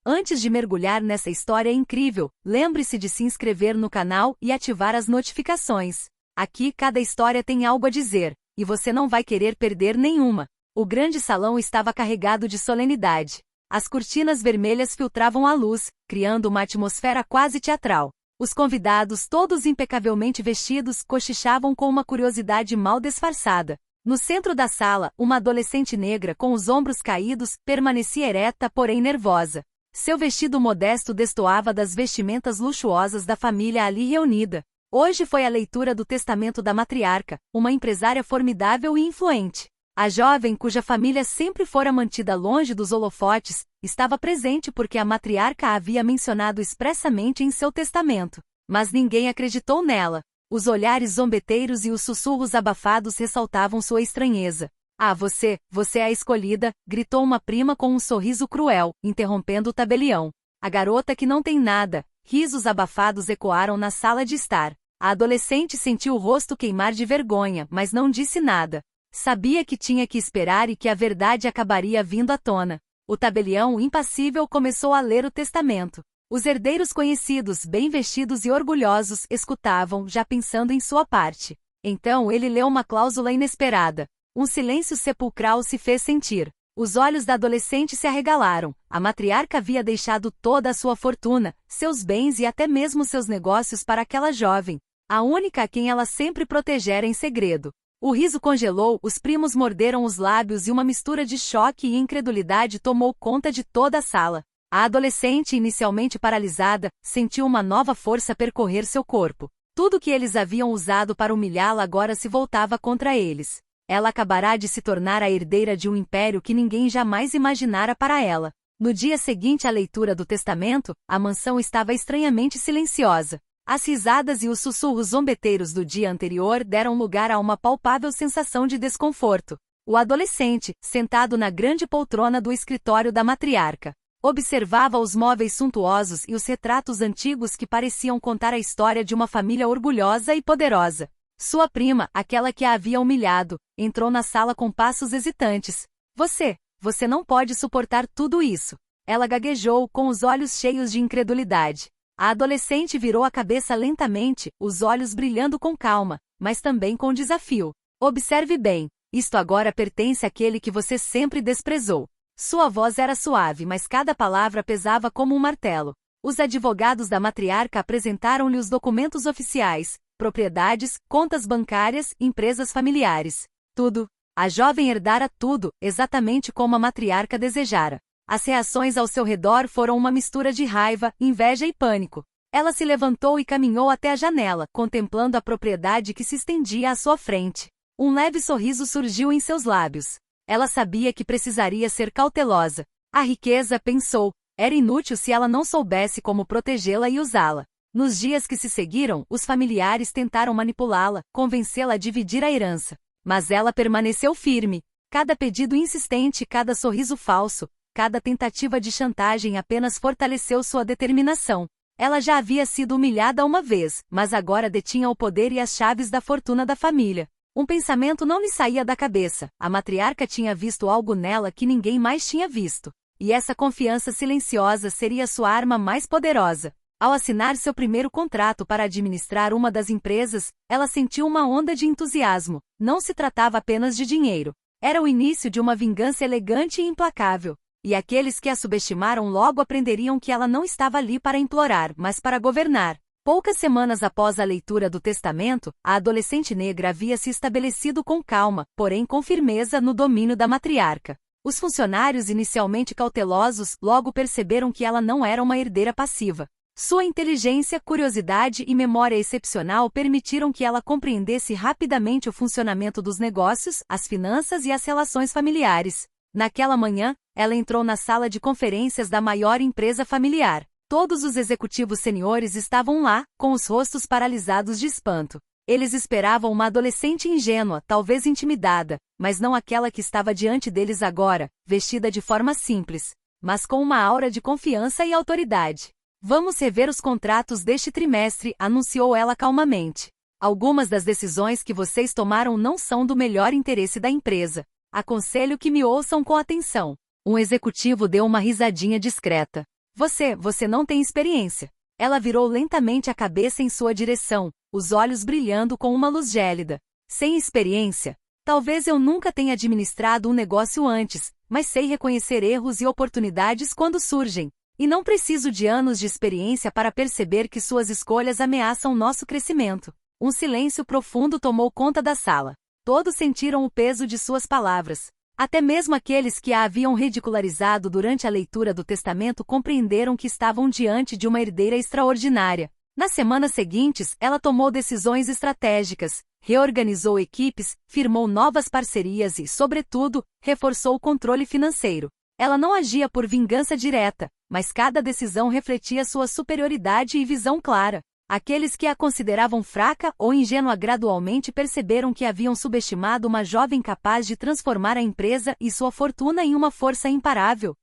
Antes de mergulhar nessa história incrível, lembre-se de se inscrever no canal e ativar as notificações. Aqui cada história tem algo a dizer, e você não vai querer perder nenhuma. O grande salão estava carregado de solenidade. As cortinas vermelhas filtravam a luz, criando uma atmosfera quase teatral. Os convidados, todos impecavelmente vestidos, cochichavam com uma curiosidade mal disfarçada. No centro da sala, uma adolescente negra com os ombros caídos, permanecia ereta porém nervosa. Seu vestido modesto destoava das vestimentas luxuosas da família ali reunida. Hoje foi a leitura do testamento da matriarca, uma empresária formidável e influente. A jovem, cuja família sempre fora mantida longe dos holofotes, estava presente porque a matriarca a havia mencionado expressamente em seu testamento. Mas ninguém acreditou nela. Os olhares zombeteiros e os sussurros abafados ressaltavam sua estranheza. Ah, você é a escolhida, gritou uma prima com um sorriso cruel, interrompendo o tabelião. A garota que não tem nada. Risos abafados ecoaram na sala de estar. A adolescente sentiu o rosto queimar de vergonha, mas não disse nada. Sabia que tinha que esperar e que a verdade acabaria vindo à tona. O tabelião, impassível, começou a ler o testamento. Os herdeiros conhecidos, bem vestidos e orgulhosos, escutavam, já pensando em sua parte. Então ele leu uma cláusula inesperada. Um silêncio sepulcral se fez sentir. Os olhos da adolescente se arregalaram. A matriarca havia deixado toda a sua fortuna, seus bens e até mesmo seus negócios para aquela jovem, a única a quem ela sempre protegera em segredo. O riso congelou, os primos morderam os lábios e uma mistura de choque e incredulidade tomou conta de toda a sala. A adolescente, inicialmente paralisada, sentiu uma nova força percorrer seu corpo. Tudo que eles haviam usado para humilhá-la agora se voltava contra eles. Ela acabará de se tornar a herdeira de um império que ninguém jamais imaginara para ela. No dia seguinte à leitura do testamento, a mansão estava estranhamente silenciosa. As risadas e os sussurros zombeteiros do dia anterior deram lugar a uma palpável sensação de desconforto. O adolescente, sentado na grande poltrona do escritório da matriarca, observava os móveis suntuosos e os retratos antigos que pareciam contar a história de uma família orgulhosa e poderosa. Sua prima, aquela que a havia humilhado, entrou na sala com passos hesitantes. Você não pode suportar tudo isso. Ela gaguejou, com os olhos cheios de incredulidade. A adolescente virou a cabeça lentamente, os olhos brilhando com calma, mas também com desafio. Observe bem, isto agora pertence àquele que você sempre desprezou. Sua voz era suave, mas cada palavra pesava como um martelo. Os advogados da matriarca apresentaram-lhe os documentos oficiais, propriedades, contas bancárias, empresas familiares. Tudo. A jovem herdara tudo, exatamente como a matriarca desejara. As reações ao seu redor foram uma mistura de raiva, inveja e pânico. Ela se levantou e caminhou até a janela, contemplando a propriedade que se estendia à sua frente. Um leve sorriso surgiu em seus lábios. Ela sabia que precisaria ser cautelosa. A riqueza, pensou, era inútil se ela não soubesse como protegê-la e usá-la. Nos dias que se seguiram, os familiares tentaram manipulá-la, convencê-la a dividir a herança. Mas ela permaneceu firme. Cada pedido insistente, cada sorriso falso, cada tentativa de chantagem apenas fortaleceu sua determinação. Ela já havia sido humilhada uma vez, mas agora detinha o poder e as chaves da fortuna da família. Um pensamento não lhe saía da cabeça. A matriarca tinha visto algo nela que ninguém mais tinha visto. E essa confiança silenciosa seria sua arma mais poderosa. Ao assinar seu primeiro contrato para administrar uma das empresas, ela sentiu uma onda de entusiasmo. Não se tratava apenas de dinheiro. Era o início de uma vingança elegante e implacável. E aqueles que a subestimaram logo aprenderiam que ela não estava ali para implorar, mas para governar. Poucas semanas após a leitura do testamento, a adolescente negra havia se estabelecido com calma, porém com firmeza no domínio da matriarca. Os funcionários, inicialmente cautelosos, logo perceberam que ela não era uma herdeira passiva. Sua inteligência, curiosidade e memória excepcional permitiram que ela compreendesse rapidamente o funcionamento dos negócios, as finanças e as relações familiares. Naquela manhã, ela entrou na sala de conferências da maior empresa familiar. Todos os executivos seniores estavam lá, com os rostos paralisados de espanto. Eles esperavam uma adolescente ingênua, talvez intimidada, mas não aquela que estava diante deles agora, vestida de forma simples, mas com uma aura de confiança e autoridade. Vamos rever os contratos deste trimestre, anunciou ela calmamente. Algumas das decisões que vocês tomaram não são do melhor interesse da empresa. Aconselho que me ouçam com atenção. Um executivo deu uma risadinha discreta. Você não tem experiência. Ela virou lentamente a cabeça em sua direção, os olhos brilhando com uma luz gélida. Sem experiência? Talvez eu nunca tenha administrado um negócio antes, mas sei reconhecer erros e oportunidades quando surgem. E não preciso de anos de experiência para perceber que suas escolhas ameaçam nosso crescimento. Um silêncio profundo tomou conta da sala. Todos sentiram o peso de suas palavras. Até mesmo aqueles que a haviam ridicularizado durante a leitura do testamento compreenderam que estavam diante de uma herdeira extraordinária. Nas semanas seguintes, ela tomou decisões estratégicas, reorganizou equipes, firmou novas parcerias e, sobretudo, reforçou o controle financeiro. Ela não agia por vingança direta, mas cada decisão refletia sua superioridade e visão clara. Aqueles que a consideravam fraca ou ingênua gradualmente perceberam que haviam subestimado uma jovem capaz de transformar a empresa e sua fortuna em uma força imparável.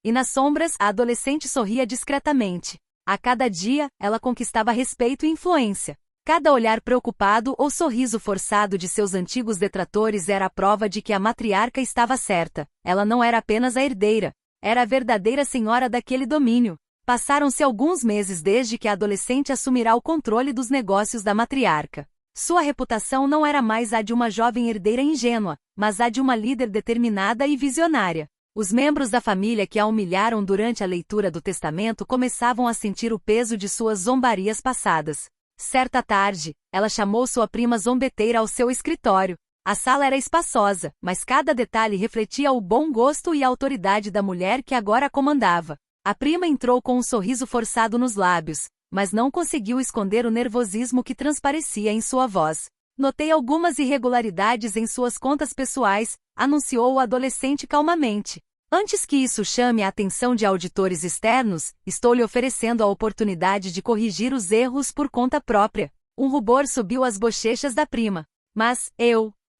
E nas sombras, a adolescente sorria discretamente. A cada dia, ela conquistava respeito e influência. Cada olhar preocupado ou sorriso forçado de seus antigos detratores era a prova de que a matriarca estava certa. Ela não era apenas a herdeira, era a verdadeira senhora daquele domínio. Passaram-se alguns meses desde que a adolescente assumirá o controle dos negócios da matriarca. Sua reputação não era mais a de uma jovem herdeira ingênua, mas a de uma líder determinada e visionária. Os membros da família que a humilharam durante a leitura do testamento começavam a sentir o peso de suas zombarias passadas. Certa tarde, ela chamou sua prima zombeteira ao seu escritório. A sala era espaçosa, mas cada detalhe refletia o bom gosto e a autoridade da mulher que agora a comandava. A prima entrou com um sorriso forçado nos lábios, mas não conseguiu esconder o nervosismo que transparecia em sua voz. Notei algumas irregularidades em suas contas pessoais, anunciou o adolescente calmamente. Antes que isso chame a atenção de auditores externos, estou lhe oferecendo a oportunidade de corrigir os erros por conta própria. Um rubor subiu às bochechas da prima. Mas,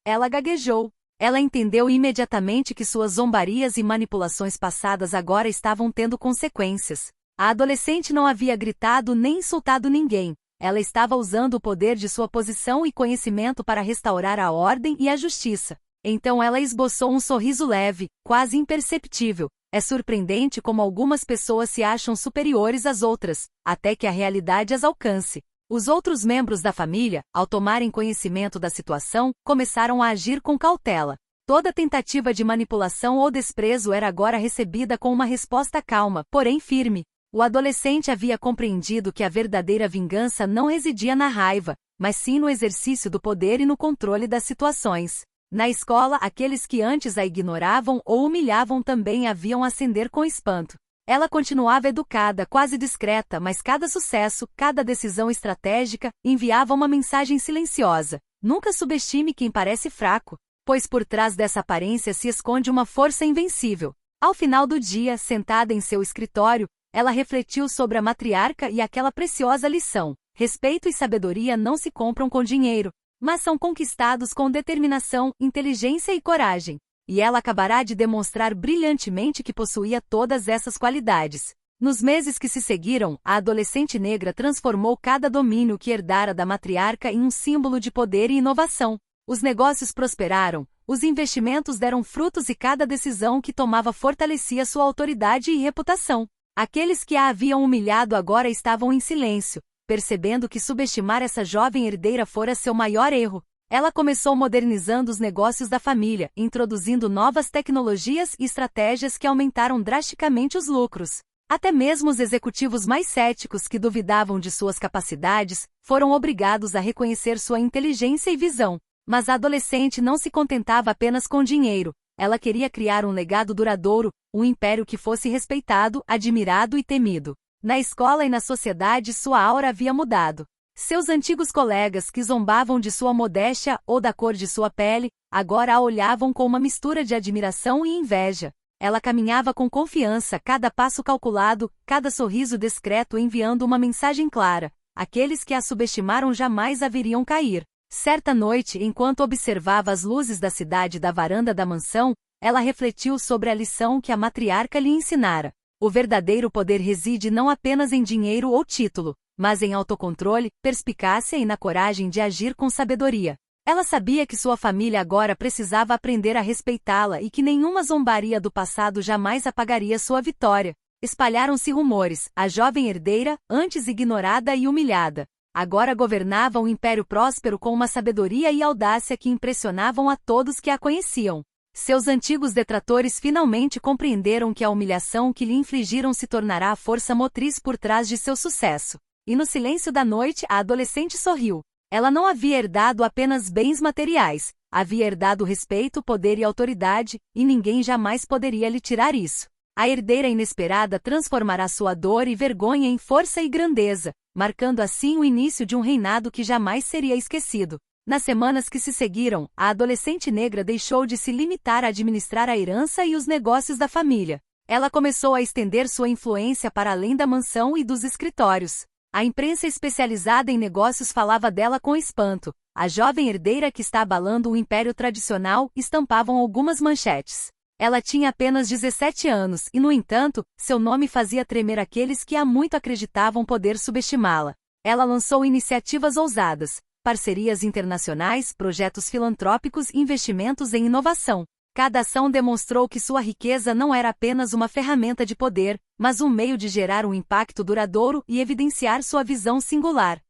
ela gaguejou. Ela entendeu imediatamente que suas zombarias e manipulações passadas agora estavam tendo consequências. A adolescente não havia gritado nem insultado ninguém. Ela estava usando o poder de sua posição e conhecimento para restaurar a ordem e a justiça. Então ela esboçou um sorriso leve, quase imperceptível. É surpreendente como algumas pessoas se acham superiores às outras, até que a realidade as alcance. Os outros membros da família, ao tomarem conhecimento da situação, começaram a agir com cautela. Toda tentativa de manipulação ou desprezo era agora recebida com uma resposta calma, porém firme. O adolescente havia compreendido que a verdadeira vingança não residia na raiva, mas sim no exercício do poder e no controle das situações. Na escola, aqueles que antes a ignoravam ou humilhavam também a viam ascender com espanto. Ela continuava educada, quase discreta, mas cada sucesso, cada decisão estratégica, enviava uma mensagem silenciosa. Nunca subestime quem parece fraco, pois por trás dessa aparência se esconde uma força invencível. Ao final do dia, sentada em seu escritório, ela refletiu sobre a matriarca e aquela preciosa lição. Respeito e sabedoria não se compram com dinheiro, mas são conquistados com determinação, inteligência e coragem. E ela acabará de demonstrar brilhantemente que possuía todas essas qualidades. Nos meses que se seguiram, a adolescente negra transformou cada domínio que herdara da matriarca em um símbolo de poder e inovação. Os negócios prosperaram, os investimentos deram frutos e cada decisão que tomava fortalecia sua autoridade e reputação. Aqueles que a haviam humilhado agora estavam em silêncio, percebendo que subestimar essa jovem herdeira fora seu maior erro. Ela começou modernizando os negócios da família, introduzindo novas tecnologias e estratégias que aumentaram drasticamente os lucros. Até mesmo os executivos mais céticos que duvidavam de suas capacidades, foram obrigados a reconhecer sua inteligência e visão. Mas a adolescente não se contentava apenas com dinheiro. Ela queria criar um legado duradouro, um império que fosse respeitado, admirado e temido. Na escola e na sociedade sua aura havia mudado. Seus antigos colegas que zombavam de sua modéstia ou da cor de sua pele, agora a olhavam com uma mistura de admiração e inveja. Ela caminhava com confiança, cada passo calculado, cada sorriso discreto enviando uma mensagem clara. Aqueles que a subestimaram jamais haveriam cair. Certa noite, enquanto observava as luzes da cidade da varanda da mansão, ela refletiu sobre a lição que a matriarca lhe ensinara. O verdadeiro poder reside não apenas em dinheiro ou título, mas em autocontrole, perspicácia e na coragem de agir com sabedoria. Ela sabia que sua família agora precisava aprender a respeitá-la e que nenhuma zombaria do passado jamais apagaria sua vitória. Espalharam-se rumores, a jovem herdeira, antes ignorada e humilhada, agora governava um império próspero com uma sabedoria e audácia que impressionavam a todos que a conheciam. Seus antigos detratores finalmente compreenderam que a humilhação que lhe infligiram se tornará a força motriz por trás de seu sucesso. E no silêncio da noite, a adolescente sorriu. Ela não havia herdado apenas bens materiais, havia herdado respeito, poder e autoridade, e ninguém jamais poderia lhe tirar isso. A herdeira inesperada transformará sua dor e vergonha em força e grandeza, marcando assim o início de um reinado que jamais seria esquecido. Nas semanas que se seguiram, a adolescente negra deixou de se limitar a administrar a herança e os negócios da família. Ela começou a estender sua influência para além da mansão e dos escritórios. A imprensa especializada em negócios falava dela com espanto. A jovem herdeira que está abalando o império tradicional, estampavam algumas manchetes. Ela tinha apenas 17 anos e, no entanto, seu nome fazia tremer aqueles que há muito acreditavam poder subestimá-la. Ela lançou iniciativas ousadas, parcerias internacionais, projetos filantrópicos e investimentos em inovação. Cada ação demonstrou que sua riqueza não era apenas uma ferramenta de poder, mas um meio de gerar um impacto duradouro e evidenciar sua visão singular.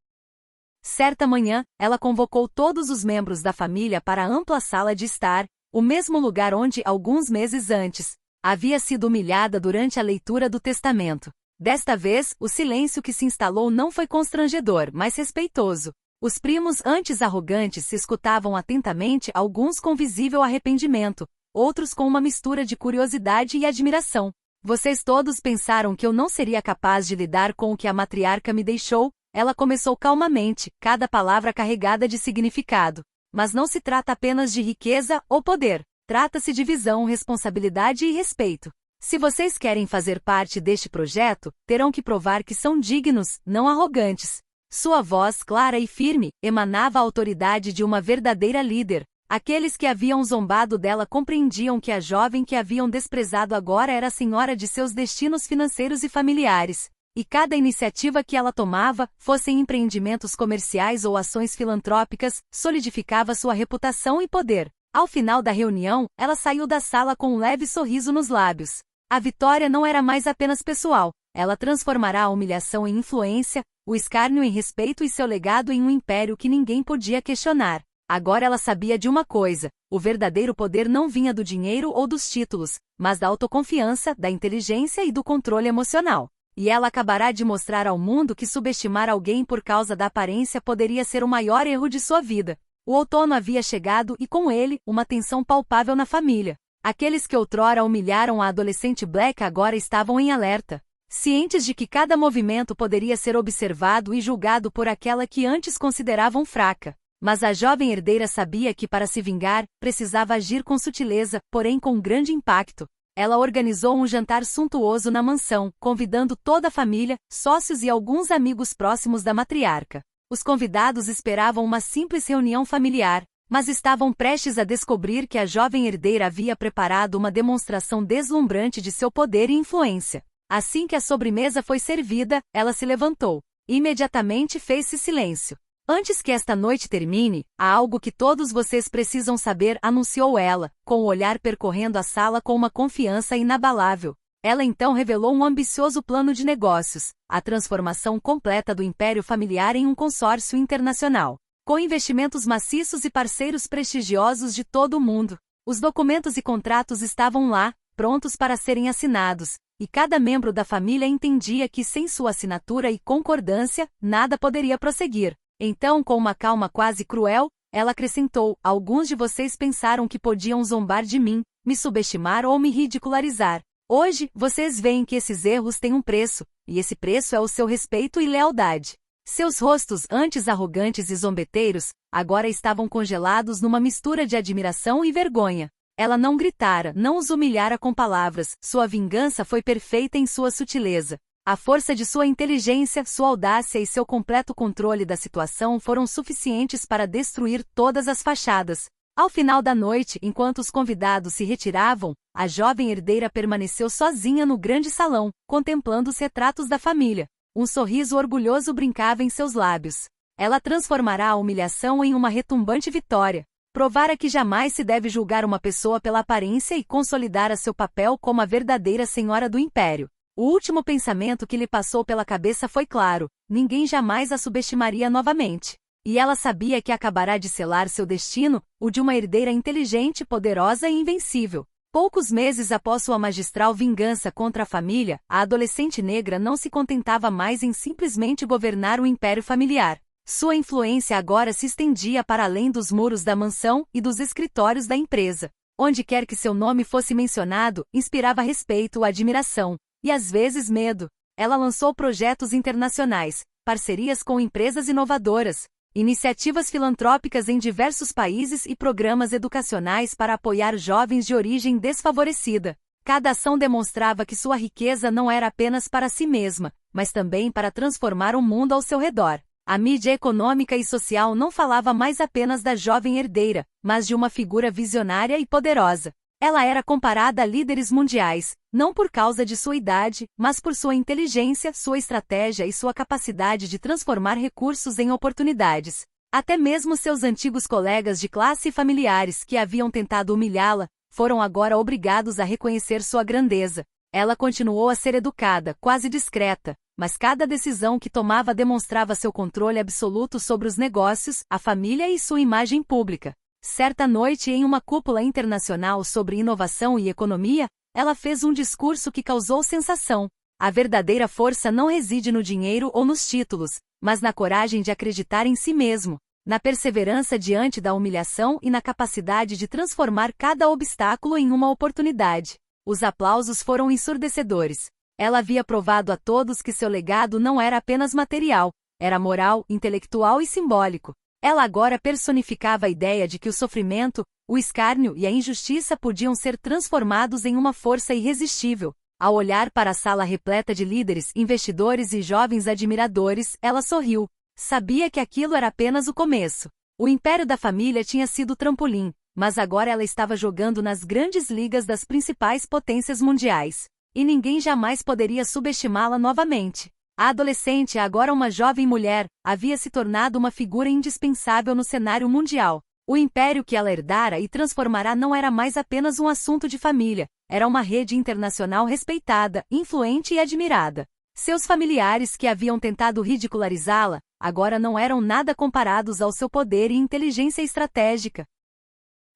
Certa manhã, ela convocou todos os membros da família para a ampla sala de estar, o mesmo lugar onde, alguns meses antes, havia sido humilhada durante a leitura do testamento. Desta vez, o silêncio que se instalou não foi constrangedor, mas respeitoso. Os primos antes arrogantes se escutavam atentamente, alguns com visível arrependimento, outros com uma mistura de curiosidade e admiração. Vocês todos pensaram que eu não seria capaz de lidar com o que a matriarca me deixou? Ela começou calmamente, cada palavra carregada de significado. Mas não se trata apenas de riqueza ou poder. Trata-se de visão, responsabilidade e respeito. Se vocês querem fazer parte deste projeto, terão que provar que são dignos, não arrogantes. Sua voz clara e firme emanava a autoridade de uma verdadeira líder. Aqueles que haviam zombado dela compreendiam que a jovem que haviam desprezado agora era a senhora de seus destinos financeiros e familiares. E cada iniciativa que ela tomava, fossem empreendimentos comerciais ou ações filantrópicas, solidificava sua reputação e poder. Ao final da reunião, ela saiu da sala com um leve sorriso nos lábios. A vitória não era mais apenas pessoal. Ela transformará a humilhação em influência, o escárnio em respeito e seu legado em um império que ninguém podia questionar. Agora ela sabia de uma coisa: o verdadeiro poder não vinha do dinheiro ou dos títulos, mas da autoconfiança, da inteligência e do controle emocional. E ela acabará de mostrar ao mundo que subestimar alguém por causa da aparência poderia ser o maior erro de sua vida. O outono havia chegado e, com ele, uma tensão palpável na família. Aqueles que outrora humilharam a adolescente Black agora estavam em alerta, cientes de que cada movimento poderia ser observado e julgado por aquela que antes consideravam fraca. Mas a jovem herdeira sabia que para se vingar, precisava agir com sutileza, porém com grande impacto. Ela organizou um jantar suntuoso na mansão, convidando toda a família, sócios e alguns amigos próximos da matriarca. Os convidados esperavam uma simples reunião familiar, mas estavam prestes a descobrir que a jovem herdeira havia preparado uma demonstração deslumbrante de seu poder e influência. Assim que a sobremesa foi servida, ela se levantou. Imediatamente fez-se silêncio. Antes que esta noite termine, há algo que todos vocês precisam saber, anunciou ela, com o olhar percorrendo a sala com uma confiança inabalável. Ela então revelou um ambicioso plano de negócios, a transformação completa do império familiar em um consórcio internacional, com investimentos maciços e parceiros prestigiosos de todo o mundo. Os documentos e contratos estavam lá, prontos para serem assinados, e cada membro da família entendia que sem sua assinatura e concordância, nada poderia prosseguir. Então, com uma calma quase cruel, ela acrescentou: alguns de vocês pensaram que podiam zombar de mim, me subestimar ou me ridicularizar. Hoje, vocês veem que esses erros têm um preço, e esse preço é o seu respeito e lealdade. Seus rostos, antes arrogantes e zombeteiros, agora estavam congelados numa mistura de admiração e vergonha. Ela não gritara, não os humilhara com palavras, sua vingança foi perfeita em sua sutileza. A força de sua inteligência, sua audácia e seu completo controle da situação foram suficientes para destruir todas as fachadas. Ao final da noite, enquanto os convidados se retiravam, a jovem herdeira permaneceu sozinha no grande salão, contemplando os retratos da família. Um sorriso orgulhoso brincava em seus lábios. Ela transformará a humilhação em uma retumbante vitória. Provara que jamais se deve julgar uma pessoa pela aparência e consolidara seu papel como a verdadeira senhora do império. O último pensamento que lhe passou pela cabeça foi claro: ninguém jamais a subestimaria novamente. E ela sabia que acabará de selar seu destino, o de uma herdeira inteligente, poderosa e invencível. Poucos meses após sua magistral vingança contra a família, a adolescente negra não se contentava mais em simplesmente governar o império familiar. Sua influência agora se estendia para além dos muros da mansão e dos escritórios da empresa. Onde quer que seu nome fosse mencionado, inspirava respeito, admiração e às vezes medo. Ela lançou projetos internacionais, parcerias com empresas inovadoras, iniciativas filantrópicas em diversos países e programas educacionais para apoiar jovens de origem desfavorecida. Cada ação demonstrava que sua riqueza não era apenas para si mesma, mas também para transformar o mundo ao seu redor. A mídia econômica e social não falava mais apenas da jovem herdeira, mas de uma figura visionária e poderosa. Ela era comparada a líderes mundiais, não por causa de sua idade, mas por sua inteligência, sua estratégia e sua capacidade de transformar recursos em oportunidades. Até mesmo seus antigos colegas de classe e familiares que haviam tentado humilhá-la, foram agora obrigados a reconhecer sua grandeza. Ela continuou a ser educada, quase discreta, mas cada decisão que tomava demonstrava seu controle absoluto sobre os negócios, a família e sua imagem pública. Certa noite, em uma cúpula internacional sobre inovação e economia, ela fez um discurso que causou sensação. A verdadeira força não reside no dinheiro ou nos títulos, mas na coragem de acreditar em si mesmo, na perseverança diante da humilhação e na capacidade de transformar cada obstáculo em uma oportunidade. Os aplausos foram ensurdecedores. Ela havia provado a todos que seu legado não era apenas material, era moral, intelectual e simbólico. Ela agora personificava a ideia de que o sofrimento, o escárnio e a injustiça podiam ser transformados em uma força irresistível. Ao olhar para a sala repleta de líderes, investidores e jovens admiradores, ela sorriu. Sabia que aquilo era apenas o começo. O império da família tinha sido o trampolim, mas agora ela estava jogando nas grandes ligas das principais potências mundiais. E ninguém jamais poderia subestimá-la novamente. A adolescente, agora uma jovem mulher, havia se tornado uma figura indispensável no cenário mundial. O império que ela herdara e transformará não era mais apenas um assunto de família, era uma rede internacional respeitada, influente e admirada. Seus familiares que haviam tentado ridicularizá-la, agora não eram nada comparados ao seu poder e inteligência estratégica.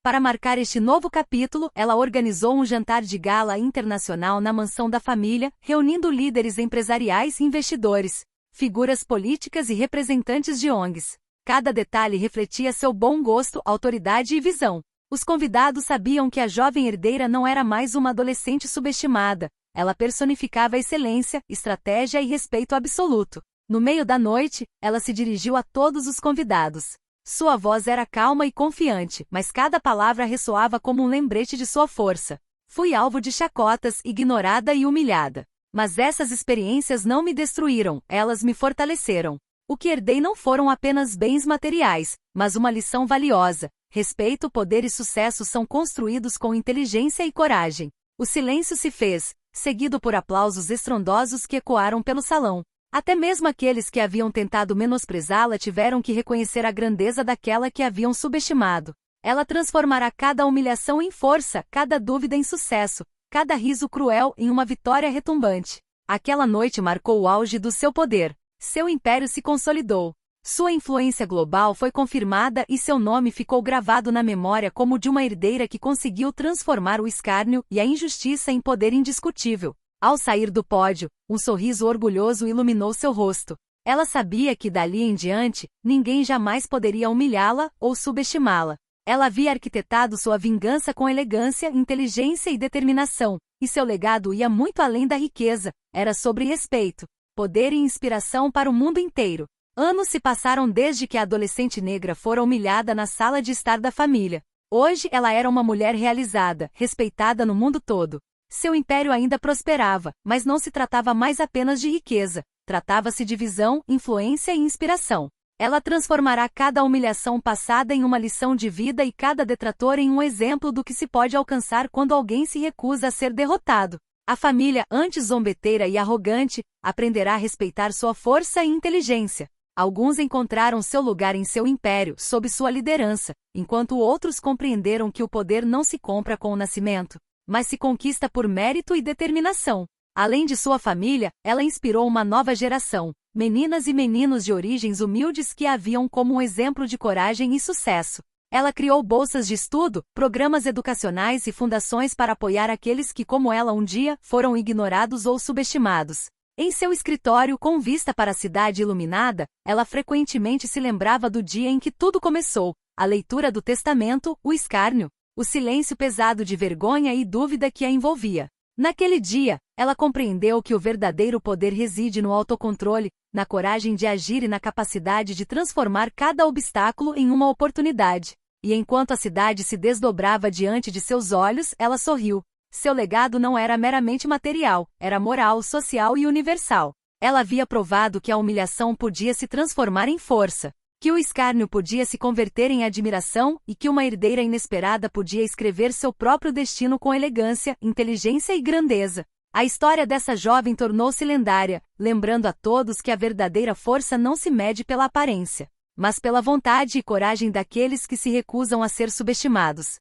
Para marcar este novo capítulo, ela organizou um jantar de gala internacional na mansão da família, reunindo líderes empresariais e investidores, figuras políticas e representantes de ONGs. Cada detalhe refletia seu bom gosto, autoridade e visão. Os convidados sabiam que a jovem herdeira não era mais uma adolescente subestimada, ela personificava excelência, estratégia e respeito absoluto. No meio da noite, ela se dirigiu a todos os convidados. Sua voz era calma e confiante, mas cada palavra ressoava como um lembrete de sua força. Fui alvo de chacotas, ignorada e humilhada. Mas essas experiências não me destruíram, elas me fortaleceram. O que herdei não foram apenas bens materiais, mas uma lição valiosa. Respeito, poder e sucesso são construídos com inteligência e coragem. O silêncio se fez, seguido por aplausos estrondosos que ecoaram pelo salão. Até mesmo aqueles que haviam tentado menosprezá-la tiveram que reconhecer a grandeza daquela que haviam subestimado. Ela transformará cada humilhação em força, cada dúvida em sucesso, cada riso cruel em uma vitória retumbante. Aquela noite marcou o auge do seu poder. Seu império se consolidou. Sua influência global foi confirmada e seu nome ficou gravado na memória como o de uma herdeira que conseguiu transformar o escárnio e a injustiça em poder indiscutível. Ao sair do pódio, um sorriso orgulhoso iluminou seu rosto. Ela sabia que dali em diante, ninguém jamais poderia humilhá-la ou subestimá-la. Ela havia arquitetado sua vingança com elegância, inteligência e determinação, e seu legado ia muito além da riqueza, era sobre respeito, poder e inspiração para o mundo inteiro. Anos se passaram desde que a adolescente negra fora humilhada na sala de estar da família. Hoje ela era uma mulher realizada, respeitada no mundo todo. Seu império ainda prosperava, mas não se tratava mais apenas de riqueza, tratava-se de visão, influência e inspiração. Ela transformará cada humilhação passada em uma lição de vida e cada detrator em um exemplo do que se pode alcançar quando alguém se recusa a ser derrotado. A família, antes zombeteira e arrogante, aprenderá a respeitar sua força e inteligência. Alguns encontraram seu lugar em seu império, sob sua liderança, enquanto outros compreenderam que o poder não se compra com o nascimento, mas se conquista por mérito e determinação. Além de sua família, ela inspirou uma nova geração, meninas e meninos de origens humildes que a viam como um exemplo de coragem e sucesso. Ela criou bolsas de estudo, programas educacionais e fundações para apoiar aqueles que, como ela um dia, foram ignorados ou subestimados. Em seu escritório com vista para a cidade iluminada, ela frequentemente se lembrava do dia em que tudo começou, a leitura do testamento, o escárnio, o silêncio pesado de vergonha e dúvida que a envolvia. Naquele dia, ela compreendeu que o verdadeiro poder reside no autocontrole, na coragem de agir e na capacidade de transformar cada obstáculo em uma oportunidade. E enquanto a cidade se desdobrava diante de seus olhos, ela sorriu. Seu legado não era meramente material, era moral, social e universal. Ela havia provado que a humilhação podia se transformar em força, que o escárnio podia se converter em admiração e que uma herdeira inesperada podia escrever seu próprio destino com elegância, inteligência e grandeza. A história dessa jovem tornou-se lendária, lembrando a todos que a verdadeira força não se mede pela aparência, mas pela vontade e coragem daqueles que se recusam a ser subestimados.